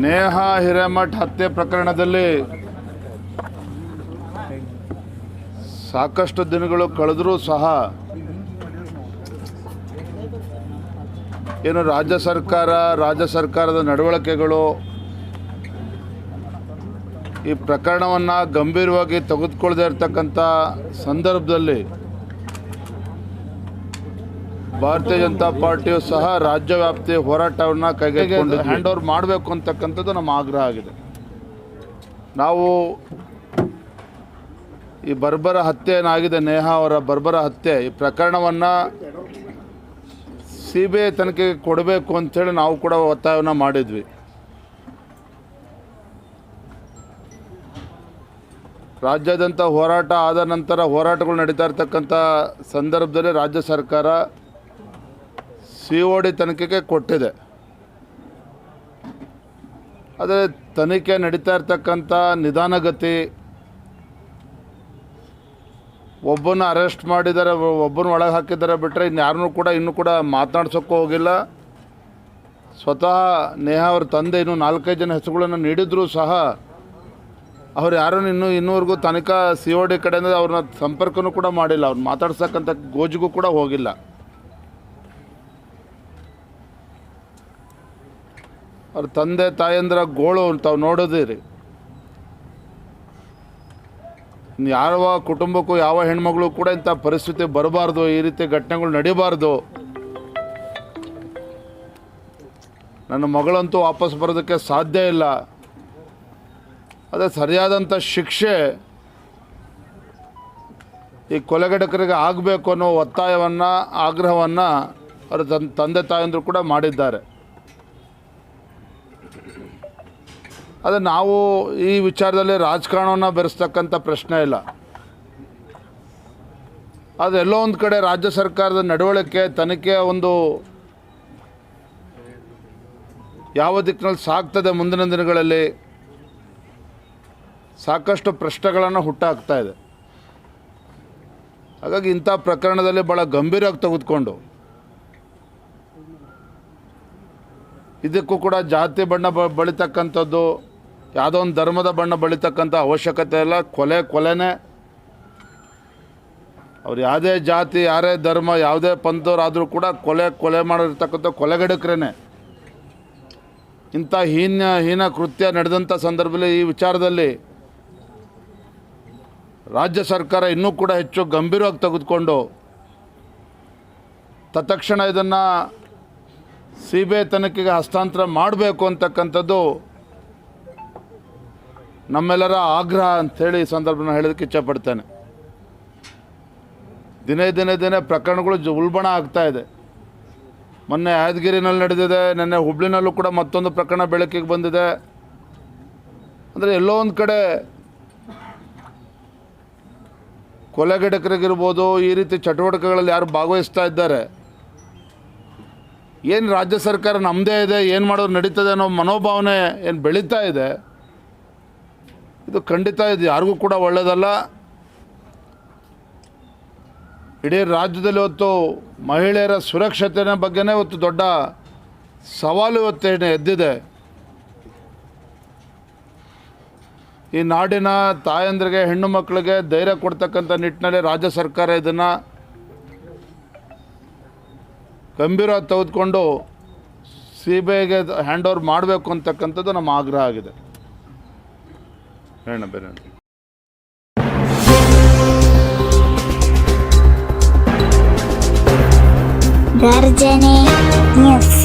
ನೇಹಾ ಹಿರೇಮಠ್ ಹತ್ಯೆ ಪ್ರಕರಣದಲ್ಲಿ ಸಾಕಷ್ಟು ದಿನಗಳು ಕಳೆದರೂ ಸಹ ಏನು ರಾಜ್ಯ ಸರ್ಕಾರದ ನಡವಳಿಕೆಗಳು ಈ ಪ್ರಕರಣವನ್ನು ಗಂಭೀರವಾಗಿ ತೆಗೆದುಕೊಳ್ಳದೇ ಇರತಕ್ಕಂಥ ಸಂದರ್ಭದಲ್ಲಿ ಭಾರತೀಯ ಜನತಾ ಪಾರ್ಟಿಯು ಸಹ ರಾಜ್ಯ ವ್ಯಾಪ್ತಿ ಹೋರಾಟವನ್ನು ಕೈಗೆತ್ತಿಕೊಂಡು ಹ್ಯಾಂಡ್ ಓವರ್ ಮಾಡಬೇಕು ಅಂತಕ್ಕಂಥದ್ದು ನಮ್ಮ ಆಗ್ರಹ ಆಗಿದೆ. ನಾವು ಈ ಬರ್ಬರ ಹತ್ಯೆ ಏನಾಗಿದೆ, ನೇಹಾ ಅವರ ಬರ್ಬರ ಹತ್ಯೆ, ಈ ಪ್ರಕರಣವನ್ನು CBI ತನಿಖೆಗೆ ಕೊಡಬೇಕು ಅಂಥೇಳಿ ನಾವು ಕೂಡ ಒತ್ತಾಯವನ್ನು ಮಾಡಿದ್ವಿ. ರಾಜ್ಯಾದ್ಯಂತ ಹೋರಾಟ ಆದ ನಂತರ ಹೋರಾಟಗಳು ನಡೀತಾ ಇರ್ತಕ್ಕಂಥ ಸಂದರ್ಭದಲ್ಲಿ ರಾಜ್ಯ ಸರ್ಕಾರ COD ತನಿಖೆಗೆ ಕೊಟ್ಟಿದೆ. ಆದರೆ ತನಿಖೆ ನಡೀತಾ ಇರ್ತಕ್ಕಂಥ ನಿಧಾನಗತಿ, ಒಬ್ಬನ ಅರೆಸ್ಟ್ ಮಾಡಿದ್ದಾರೆ, ಒಬ್ಬನ ಒಳಗೆ ಹಾಕಿದ್ದಾರೆ ಬಿಟ್ಟರೆ ಇನ್ಯಾರನ್ನೂ ಕೂಡ ಇನ್ನೂ ಕೂಡ ಮಾತನಾಡ್ಸೋಕ್ಕೂ ಹೋಗಿಲ್ಲ. ಸ್ವತಃ ನೇಹಾ ಅವ್ರ ತಂದೆ ಇನ್ನೂ 4-5 ಜನ ಹೆಸರುಗಳನ್ನು ನೀಡಿದರೂ ಸಹ ಅವ್ರು ಯಾರನ್ನು ಇನ್ನೂವರೆಗೂ ತನಿಖಾ COD ಕಡೆಯಿಂದ ಅವ್ರನ್ನ ಸಂಪರ್ಕನೂ ಕೂಡ ಮಾಡಿಲ್ಲ, ಅವ್ರು ಮಾತಾಡ್ಸಕ್ಕಂಥ ಗೋಜಿಗೂ ಕೂಡ ಹೋಗಿಲ್ಲ. ಅವ್ರ ತಂದೆ ತಾಯಂದ್ರ ಗೋಳು ತಾವು ನೋಡೋದಿರಿ. ಯಾವ ಕುಟುಂಬಕ್ಕೂ ಯಾವ ಹೆಣ್ಮಗಳು ಕೂಡ ಇಂಥ ಪರಿಸ್ಥಿತಿ ಬರಬಾರ್ದು, ಈ ರೀತಿ ಘಟನೆಗಳು ನಡೀಬಾರ್ದು. ನನ್ನ ಮಗಳಂತೂ ವಾಪಸ್ ಬರೋದಕ್ಕೆ ಸಾಧ್ಯ ಇಲ್ಲ. ಅದೇ ಸರಿಯಾದಂಥ ಶಿಕ್ಷೆ ಈ ಕೊಲೆಗಡಕರಿಗೆ ಆಗಬೇಕು ಅನ್ನೋ ಒತ್ತಾಯವನ್ನು, ಆಗ್ರಹವನ್ನು ಅವರ ತಂದೆ ತಾಯಂದರು ಕೂಡ ಮಾಡಿದ್ದಾರೆ. ಅದೇ ನಾವು ಈ ವಿಚಾರದಲ್ಲಿ ರಾಜಕಾರಣವನ್ನು ಬೆರೆಸ್ತಕ್ಕಂಥ ಪ್ರಶ್ನೆ ಇಲ್ಲ. ಅದು ಎಲ್ಲೋ ಒಂದು ಕಡೆ ರಾಜ್ಯ ಸರ್ಕಾರದ ನಡವಳಿಕೆ, ತನಿಖೆ ಒಂದು ಯಾವ ದಿಕ್ಕಿನಲ್ಲಿ ಸಾಗ್ತದೆ ಮುಂದಿನ ದಿನಗಳಲ್ಲಿ ಸಾಕಷ್ಟು ಪ್ರಶ್ನೆಗಳನ್ನು ಹುಟ್ಟಾಕ್ತಾ ಇದೆ. ಹಾಗಾಗಿ ಇಂಥ ಪ್ರಕರಣದಲ್ಲಿ ಭಾಳ ಗಂಭೀರವಾಗಿ ತೆಗೆದುಕೊಂಡು ಇದಕ್ಕೂ ಕೂಡ ಜಾತಿ ಬಣ್ಣ ಬಳಿತಕ್ಕಂಥದ್ದು, ಯಾವುದೋ ಒಂದು ಧರ್ಮದ ಬಣ್ಣ ಬಳಿತಕ್ಕಂಥ ಅವಶ್ಯಕತೆ ಇಲ್ಲ. ಕೊಲೆನೇ. ಅವ್ರು ಯಾವುದೇ ಜಾತಿ, ಯಾರೇ ಧರ್ಮ, ಯಾವುದೇ ಪಂಥದವರಾದರೂ ಕೂಡ ಕೊಲೆ ಮಾಡಿರ್ತಕ್ಕಂಥ ಕೊಲೆಗಡಕರೇ. ಇಂಥ ಹೀನ ಕೃತ್ಯ ನಡೆದಂಥ ಸಂದರ್ಭದಲ್ಲಿ ಈ ವಿಚಾರದಲ್ಲಿ ರಾಜ್ಯ ಸರ್ಕಾರ ಇನ್ನೂ ಕೂಡ ಹೆಚ್ಚು ಗಂಭೀರವಾಗಿ ತೆಗೆದುಕೊಂಡು ತತ್ಕ್ಷಣ ಇದನ್ನು CBI ತನಿಖೆಗೆ ಹಸ್ತಾಂತರ ಮಾಡಬೇಕು ಅಂತಕ್ಕಂಥದ್ದು ನಮ್ಮೆಲ್ಲರ ಆಗ್ರಹ ಅಂಥೇಳಿ ಈ ಸಂದರ್ಭನ ಹೇಳೋದಕ್ಕೆ ಇಚ್ಛಪಡ್ತೇನೆ. ದಿನೇ ಪ್ರಕರಣಗಳು ಉಲ್ಬಣ ಆಗ್ತಾ ಇದೆ. ಮೊನ್ನೆ ಯಾದಗಿರಿನಲ್ಲಿ ನಡೆದಿದೆ, ನಿನ್ನೆ ಹುಬ್ಳಿನಲ್ಲೂ ಕೂಡ ಮತ್ತೊಂದು ಪ್ರಕರಣ ಬೆಳಕಿಗೆ ಬಂದಿದೆ. ಅಂದರೆ ಎಲ್ಲೋ ಒಂದು ಕಡೆ ಕೊಲೆಗಡಕರಿಗಿರ್ಬೋದು, ಈ ರೀತಿ ಚಟುವಟಿಕೆಗಳಲ್ಲಿ ಯಾರು ಭಾಗವಹಿಸ್ತಾ ಇದ್ದಾರೆ, ಏನು ರಾಜ್ಯ ಸರ್ಕಾರ ನಮ್ಮದೇ ಇದೆ, ಏನು ಮಾಡೋದು ನಡೀತದೆ ಅನ್ನೋ ಮನೋಭಾವನೆ ಏನು ಬೆಳೀತಾ ಇದೆ, ಇದು ಖಂಡಿತ ಇದು ಯಾರಿಗೂ ಕೂಡ ಒಳ್ಳೆಯದಲ್ಲ. ಇಡೀ ರಾಜ್ಯದಲ್ಲಿ ಇವತ್ತು ಮಹಿಳೆಯರ ಸುರಕ್ಷತೆಯ ಬಗ್ಗೆನೇ ಇವತ್ತು ದೊಡ್ಡ ಸವಾಲು ಇವತ್ತೇನು ಎದ್ದಿದೆ. ಈ ನಾಡಿನ ತಾಯಂದ್ರಿಗೆ, ಹೆಣ್ಣು ಮಕ್ಕಳಿಗೆ ಧೈರ್ಯ ಕೊಡ್ತಕ್ಕಂಥ ನಿಟ್ಟಿನಲ್ಲಿ ರಾಜ್ಯ ಸರ್ಕಾರ ಇದನ್ನು ಗಂಭೀರವಾಗಿ ತೆಗೆದುಕೊಂಡು CBIಗೆ ಹ್ಯಾಂಡ್ ಓವರ್ ಮಾಡಬೇಕು ಅಂತಕ್ಕಂಥದ್ದು ನಮ್ಮ ಆಗ್ರಹ ಆಗಿದೆ. ಬೇರೆ ಗರ್ಜನೆ ನ್ಯೂಸ್.